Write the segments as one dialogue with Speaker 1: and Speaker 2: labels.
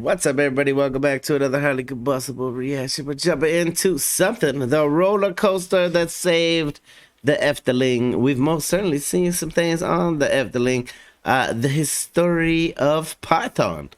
Speaker 1: What's up, everybody? Welcome back to another highly combustible reaction. We're jumping into something, the roller coaster that saved the Efteling. We've most certainly seen some things on the Efteling. The history of Python,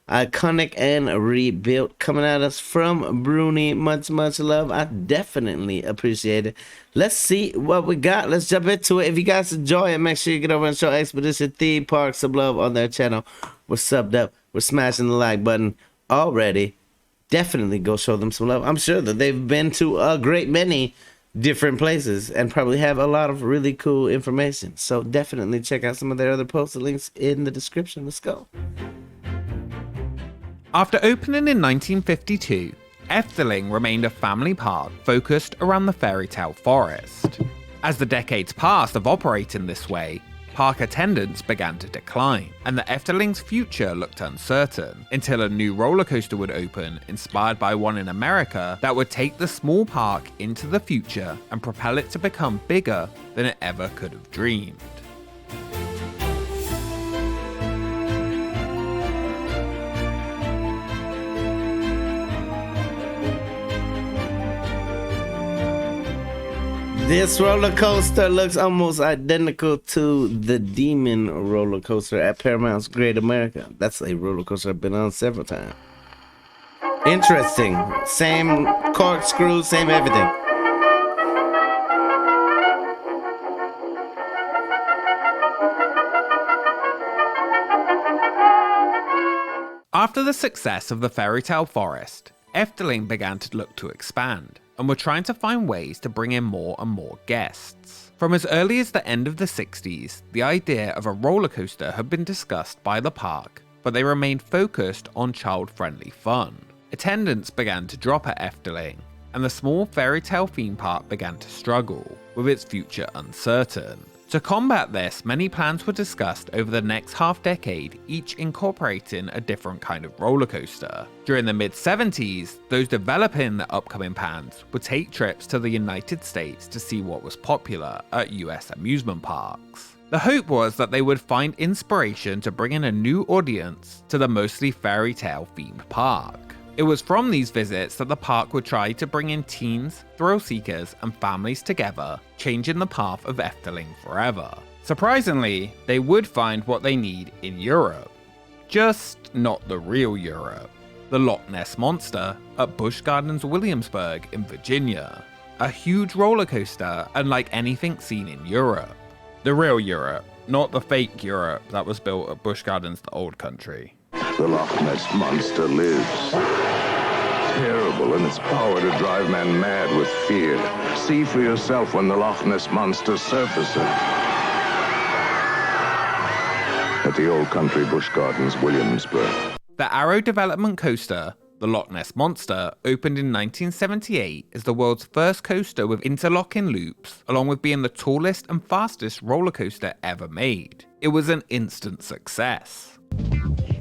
Speaker 1: iconic and rebuilt, coming at us from Bruni. Much love. I definitely appreciate it. Let's see what we got. Let's jump into it. If you guys enjoy it, make sure you get over and show Expedition Theme Park some love on their channel. We're subbed up. We're smashing the like button already. Definitely go show them some love. I'm sure that they've been to a great many different places and probably have a lot of really cool information. So definitely check out some of their other posts. The links in the description. Let's go.
Speaker 2: After opening in 1952, Efteling remained a family park focused around the fairy tale forest. As the decades passed of operating this way, park attendance began to decline, and the Efteling's future looked uncertain until a new roller coaster would open, inspired by one in America that would take the small park into the future and propel it to become bigger than it ever could have dreamed.
Speaker 1: This roller coaster looks almost identical to the Demon roller coaster at Paramount's Great America. That's a roller coaster I've been on several times. Interesting. Same corkscrew, same everything.
Speaker 2: After the success of the fairy tale forest, Efteling began to look to expand, and were trying to find ways to bring in more and more guests. From as early as the end of the 60s, the idea of a roller coaster had been discussed by the park, but they remained focused on child-friendly fun. Attendance began to drop at Efteling, and the small fairy tale theme park began to struggle, with its future uncertain. To combat this, many plans were discussed over the next half-decade, each incorporating a different kind of roller coaster. During the mid-70s, those developing the upcoming plans would take trips to the United States to see what was popular at US amusement parks. The hope was that they would find inspiration to bring in a new audience to the mostly fairy tale themed park. It was from these visits that the park would try to bring in teens, thrill seekers, and families together, changing the path of Efteling forever. Surprisingly, they would find what they need in Europe. Just not the real Europe. The Loch Ness Monster at Busch Gardens Williamsburg in Virginia. A huge roller coaster unlike anything seen in Europe. The real Europe, not the fake Europe that was built at Busch Gardens, the old country.
Speaker 3: The Loch Ness Monster lives. Terrible in its power to drive men mad with fear. See for yourself when the Loch Ness Monster surfaces. At the old country Busch Gardens, Williamsburg.
Speaker 2: The Arrow development coaster, the Loch Ness Monster, opened in 1978 as the world's first coaster with interlocking loops, along with being the tallest and fastest roller coaster ever made. It was an instant success.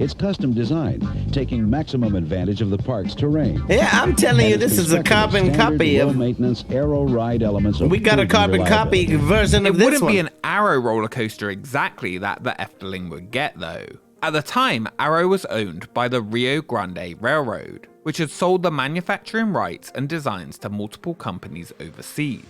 Speaker 4: It's custom designed, taking maximum advantage of the park's terrain.
Speaker 1: Yeah, I'm telling you, this is a carbon copy of
Speaker 4: maintenance Arrow ride elements.
Speaker 1: We got a carbon copy version of this one.
Speaker 2: It wouldn't be an Arrow roller coaster exactly that the Efteling would get though. At the time, Arrow was owned by the Rio Grande Railroad, which had sold the manufacturing rights and designs to multiple companies overseas.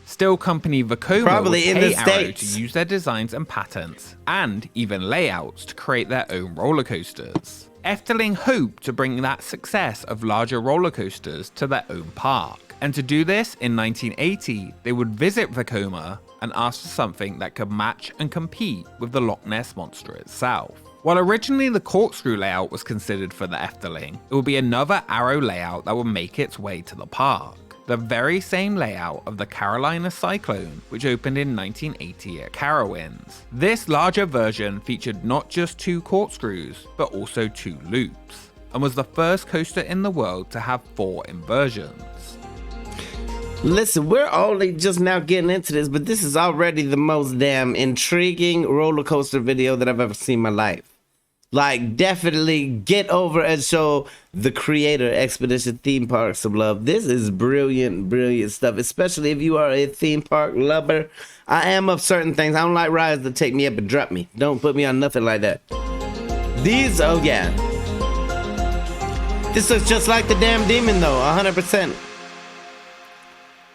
Speaker 2: Still, company Vekoma would pay Arrow to use their designs and patents, and even layouts to create their own roller coasters. Efteling hoped to bring that success of larger roller coasters to their own park. And to do this, in 1980, they would visit Vekoma and ask for something that could match and compete with the Loch Ness Monster itself. While originally the corkscrew layout was considered for the Efteling, it would be another Arrow layout that would make its way to the park. The very same layout of the Carolina Cyclone, which opened in 1980 at Carowinds. This larger version featured not just 2 corkscrews, but also 2 loops, and was the first coaster in the world to have 4 inversions.
Speaker 1: Listen, we're only just now getting into this, but this is already the most damn intriguing roller coaster video that I've ever seen in my life. Like, definitely get over and show the creator, Expedition Theme Park, some love. This is brilliant stuff, especially if you are a theme park lover. I am of certain things. I don't like rides that take me up and drop me. Don't put me on nothing like that. These, oh yeah. This looks just like the damn demon though, 100%.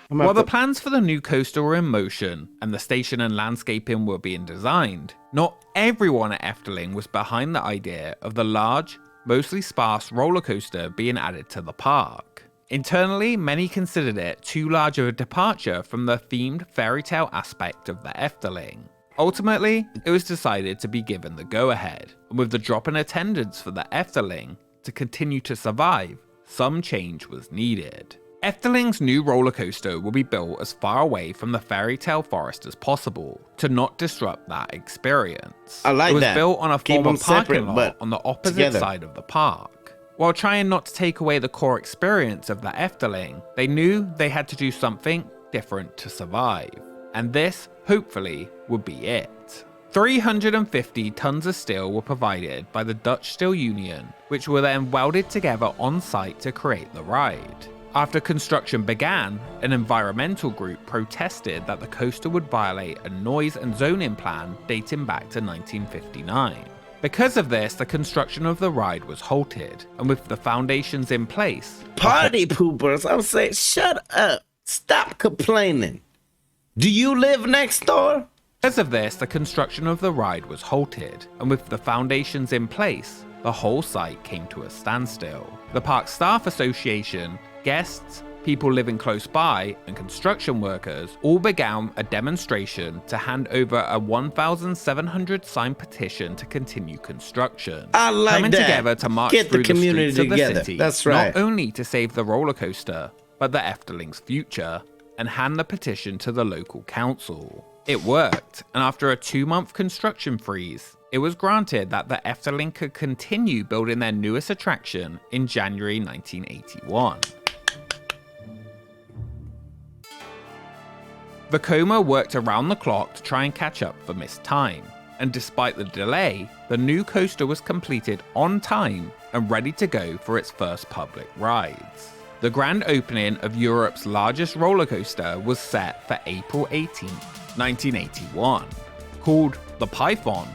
Speaker 2: While the plans for the new coaster were in motion and the station and landscaping were being designed, not everyone at Efteling was behind the idea of the large, mostly sparse roller coaster being added to the park. Internally, many considered it too large of a departure from the themed fairy tale aspect of the Efteling. Ultimately, it was decided to be given the go-ahead, and with the drop in attendance for the Efteling to continue to survive, some change was needed. Efteling's new roller coaster will be built as far away from the fairy tale forest as possible to not disrupt that experience.
Speaker 1: I like that.
Speaker 2: It was built on a former parking lot
Speaker 1: but
Speaker 2: on the opposite
Speaker 1: together.
Speaker 2: side of the park. While trying not to take away the core experience of the Efteling, they knew they had to do something different to survive. And this, hopefully, would be it. 350 tons of steel were provided by the Dutch Steel Union, which were then welded together on site to create the ride. After construction began, an environmental group protested that the coaster would violate a noise and zoning plan dating back to 1959. Because of this, the construction of the ride was halted, and with the foundations in place...
Speaker 1: Party poopers, I'm saying, shut up. Stop complaining. Do you live next door?
Speaker 2: Because of this, the construction of the ride was halted, and with the foundations in place, the whole site came to a standstill. The Park Staff Association, guests, people living close by, and construction workers all began a demonstration to hand over a 1,700 signed petition to continue construction.
Speaker 1: I like
Speaker 2: coming
Speaker 1: that.
Speaker 2: together to march
Speaker 1: Get
Speaker 2: through
Speaker 1: the community
Speaker 2: streets
Speaker 1: together.
Speaker 2: of the city,
Speaker 1: That's right.
Speaker 2: not only to save the roller coaster, but the Efteling's future, and hand the petition to the local council. It worked, and after a 2-month construction freeze, it was granted that the Efteling could continue building their newest attraction in January 1981. Vekoma worked around the clock to try and catch up for missed time, and despite the delay, the new coaster was completed on time and ready to go for its first public rides. The grand opening of Europe's largest roller coaster was set for April 18, 1981. Called the Python,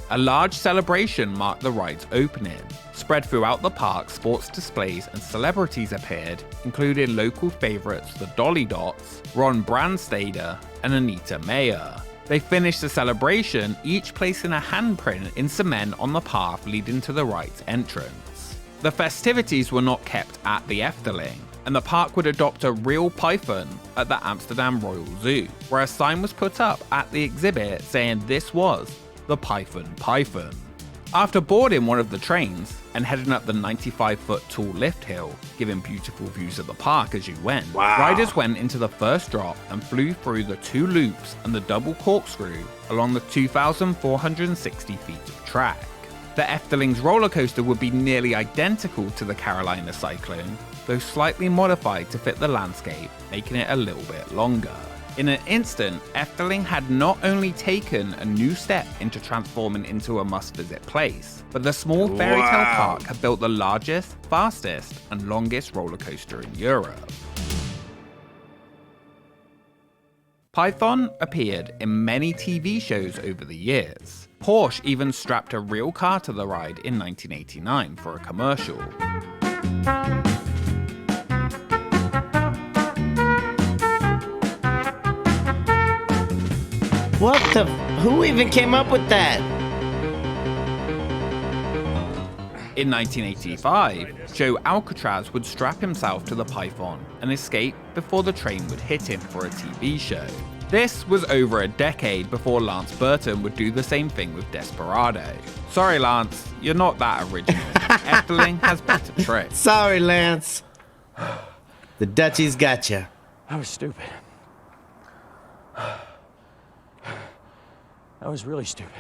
Speaker 2: a large celebration marked the ride's opening. Spread throughout the park, sports displays and celebrities appeared, including local favourites the Dolly Dots, Ron Brandsteder, and Anita Mayer. They finished the celebration, each placing a handprint in cement on the path leading to the ride's entrance. The festivities were not kept at the Efteling, and the park would adopt a real python at the Amsterdam Royal Zoo, where a sign was put up at the exhibit saying this was the Python. After boarding one of the trains and heading up the 95-foot tall lift hill, giving beautiful views of the park as you went, riders went into the first drop and flew through the 2 loops and the double corkscrew along the 2,460 feet of track. The Efteling's roller coaster would be nearly identical to the Carolina Cyclone, though slightly modified to fit the landscape, making it a little bit longer. In an instant, Efteling had not only taken a new step into transforming into a must-visit place, but the small fairy tale park had built the largest, fastest, and longest roller coaster in Europe. Python appeared in many TV shows over the years. Porsche even strapped a real car to the ride in 1989 for a commercial.
Speaker 1: What the? Who even came up with that?
Speaker 2: In 1985, Joe Alcatraz would strap himself to the Python and escape before the train would hit him for a TV show. This was over a decade before Lance Burton would do the same thing with Desperado. Sorry Lance, you're not that original. Efteling has better tricks.
Speaker 1: Sorry, Lance. The Dutchies gotcha.
Speaker 5: I was stupid. I was really stupid.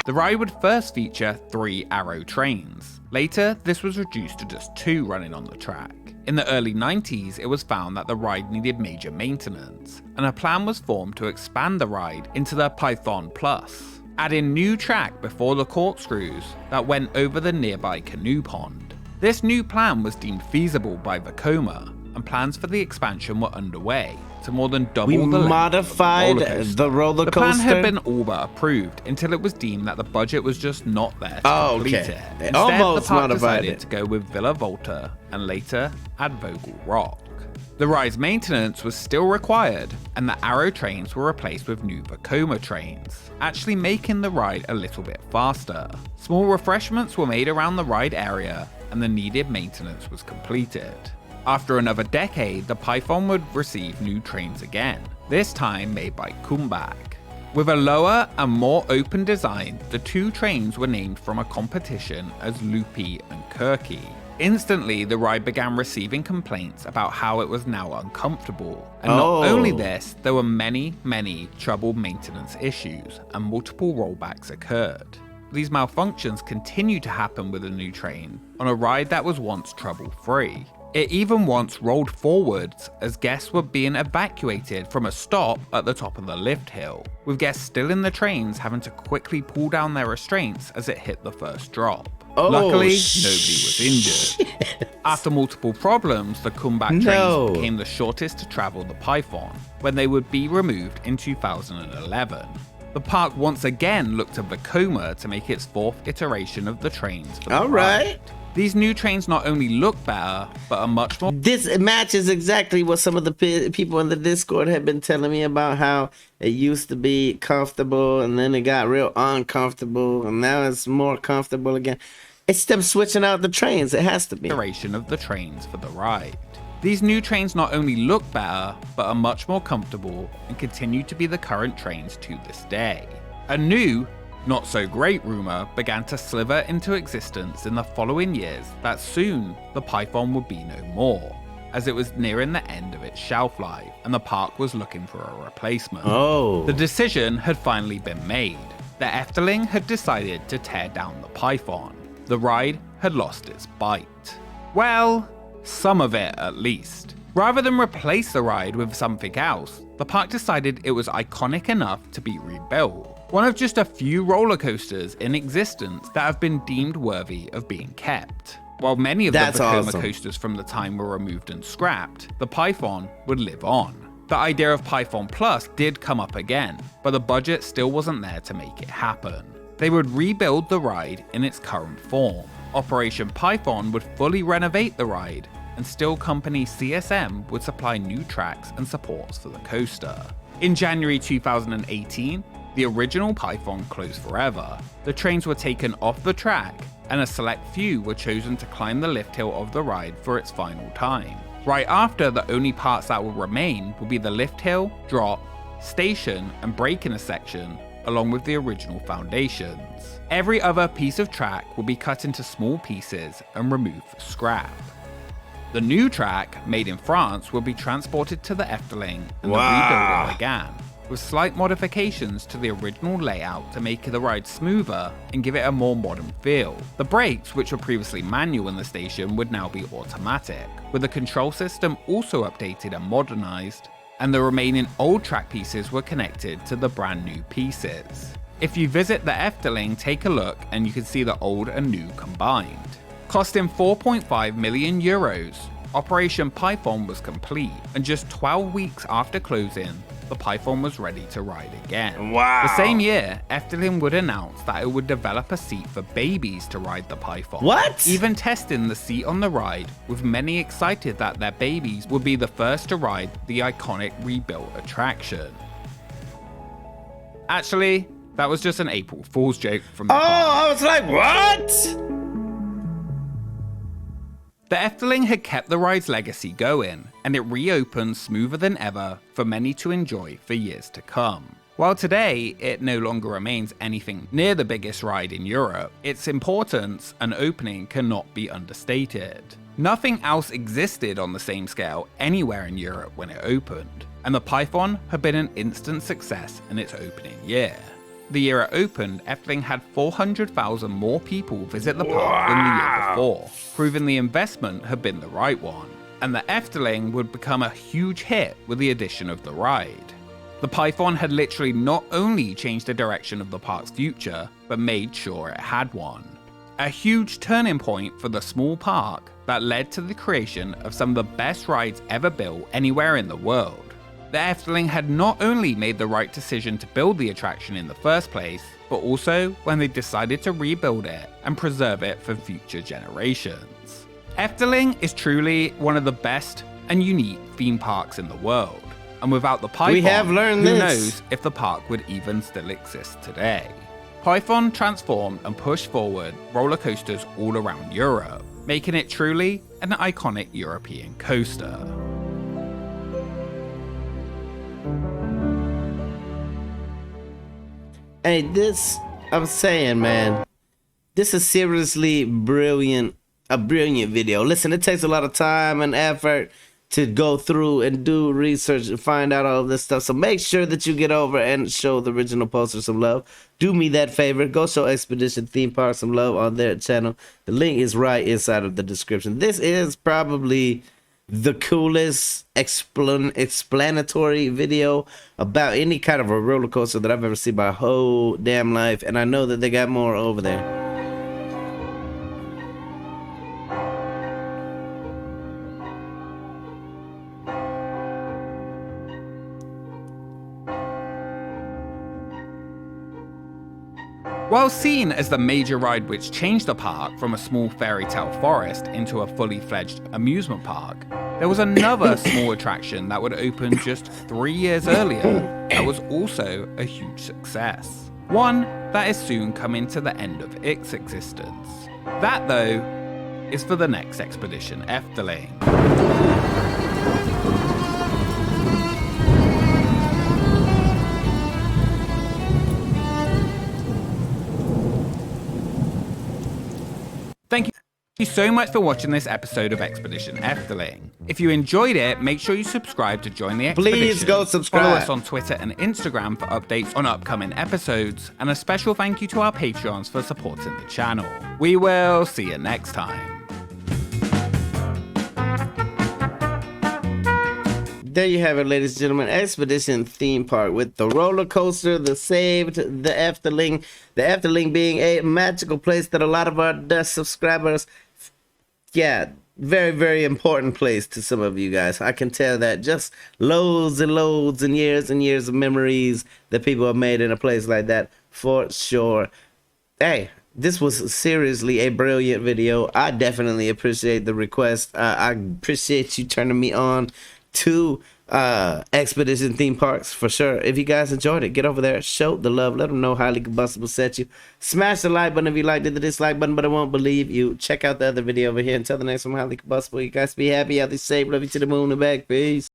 Speaker 2: The ride would first feature 3 Arrow trains. Later, this was reduced to just 2 running on the track. In the early 90s, it was found that the ride needed major maintenance, and a plan was formed to expand the ride into the Python Plus, adding new track before the corkscrews that went over the nearby canoe pond. This new plan was deemed feasible by Vekoma, and plans for the expansion were underway to more than double
Speaker 1: We
Speaker 2: the length
Speaker 1: modified
Speaker 2: of
Speaker 1: the roller
Speaker 2: The plan had
Speaker 1: coaster?
Speaker 2: been all but approved until it was deemed that the budget was just not there to
Speaker 1: Oh,
Speaker 2: complete
Speaker 1: okay.
Speaker 2: it.
Speaker 1: They
Speaker 2: Instead,
Speaker 1: almost
Speaker 2: the park
Speaker 1: modified
Speaker 2: decided
Speaker 1: it.
Speaker 2: to go with Villa Volta and later add Vogel Rock. The ride's maintenance was still required, and the Arrow trains were replaced with new Vekoma trains, actually making the ride a little bit faster. Small refreshments were made around the ride area, and the needed maintenance was completed. After another decade, the Python would receive new trains again, this time made by Kumbak. With a lower and more open design, the two trains were named from a competition as Loopy and Kirky. Instantly, the ride began receiving complaints about how it was now uncomfortable. And not only this, there were many troubled maintenance issues, and multiple rollbacks occurred. These malfunctions continued to happen with the new train on a ride that was once trouble-free. It even once rolled forwards as guests were being evacuated from a stop at the top of the lift hill, with guests still in the trains having to quickly pull down their restraints as it hit the first drop. Luckily, nobody was injured. After multiple problems, the Kumbak trains became the shortest to travel the Python, when they would be removed in 2011. The park once again looked to Vekoma to make its fourth iteration of the trains for the ride. These new trains not only look better, but are much more...
Speaker 1: This matches exactly what some of the people in the Discord have been telling me about, how it used to be comfortable and then it got real uncomfortable and now it's more comfortable again. It's them switching out the trains. It has to be.
Speaker 2: Iteration of the trains for the ride. These new trains not only look better, but are much more comfortable and continue to be the current trains to this day. A new, not so great rumor began to slither into existence in the following years that soon the Python would be no more, as it was nearing the end of its shelf life and the park was looking for a replacement. The decision had finally been made. The Efteling had decided to tear down the Python. The ride had lost its bite. Well, some of it at least. Rather than replace the ride with something else, the park decided it was iconic enough to be rebuilt. One of just a few roller coasters in existence that have been deemed worthy of being kept. While many of the Vekoma coasters from the time were removed and scrapped, the Python would live on. The idea of Python Plus did come up again, but the budget still wasn't there to make it happen. They would rebuild the ride in its current form. Operation Python would fully renovate the ride, and still company CSM would supply new tracks and supports for the coaster. In January 2018, the original Python closed forever. The trains were taken off the track, and a select few were chosen to climb the lift hill of the ride for its final time. Right after, the only parts that will remain will be the lift hill, drop, station, and break intersection, along with the original foundations. Every other piece of track will be cut into small pieces and removed for scrap. The new track, made in France, will be transported to the Efteling and the rebuilding began, with slight modifications to the original layout to make the ride smoother and give it a more modern feel. The brakes, which were previously manual in the station, would now be automatic, with the control system also updated and modernized, and the remaining old track pieces were connected to the brand new pieces. If you visit the Efteling, take a look and you can see the old and new combined. Costing 4.5 million euros, Operation Python was complete, and just 12 weeks after closing, the Python was ready to ride again. The same year, Efteling would announce that it would develop a seat for babies to ride the Python. Even testing the seat on the ride, with many excited that their babies would be the first to ride the iconic rebuilt attraction. Actually, that was just an April Fool's joke from the park.
Speaker 1: I was like, what?
Speaker 2: The Efteling had kept the ride's legacy going, and it reopened smoother than ever for many to enjoy for years to come. While today it no longer remains anything near the biggest ride in Europe, its importance and opening cannot be understated. Nothing else existed on the same scale anywhere in Europe when it opened, and the Python had been an instant success in its opening year. The year it opened, Efteling had 400,000 more people visit the park than the year before, proving the investment had been the right one, and the Efteling would become a huge hit with the addition of the ride. The Python had literally not only changed the direction of the park's future, but made sure it had one. a huge turning point for the small park that led to the creation of some of the best rides ever built anywhere in the world. The Efteling had not only made the right decision to build the attraction in the first place, but also when they decided to rebuild it and preserve it for future generations. Efteling is truly one of the best and unique theme parks in the world, and without the Python,
Speaker 1: We have learned
Speaker 2: who
Speaker 1: this.
Speaker 2: knows if the park would even still exist today. Python transformed and pushed forward roller coasters all around Europe, making it truly an iconic European coaster.
Speaker 1: Hey, I'm saying, man, this is seriously brilliant, a brilliant video. Listen, it takes a lot of time and effort to go through and do research and find out all of this stuff. So make sure that you get over and show the original poster some love. Do me that favor. Go show Expedition Theme Park some love on their channel. The link is right inside of the description. This is probably the coolest explanatory video about any kind of a roller coaster that I've ever seen my whole damn life, and I know that they got more over there.
Speaker 2: While seen as the major ride which changed the park from a small fairy tale forest into a fully fledged amusement park, there was another small attraction that would open just 3 years earlier that was also a huge success. One that is soon coming to the end of its existence. That, though, is for the next Expedition Efteling. Thank you so much for watching this episode of Expedition Efteling. If you enjoyed it, make sure you subscribe to join the expedition.
Speaker 1: Please go subscribe.
Speaker 2: Follow us on Twitter and Instagram for updates on upcoming episodes, and a special thank you to our Patreons for supporting the channel. We will see you next time.
Speaker 1: There you have it, ladies and gentlemen. Expedition Theme Park with the roller coaster that saved the Efteling. The Efteling being a magical place that a lot of our Dutch subscribers, yeah, very, very important place to some of you guys. I can tell that just loads and loads and years of memories that people have made in a place like that for sure. Hey, this was seriously a brilliant video. I definitely appreciate the request. I appreciate you turning me on to Expedition Theme Parks for sure. If you guys enjoyed it, get over there, show the love, let them know Highly Combustible sent you. Smash the like button if you liked it, the dislike button, but I won't believe you. Check out the other video over here. Until the next one, Highly Combustible, you guys be happy, healthy, safe, love you to the moon and back. Peace.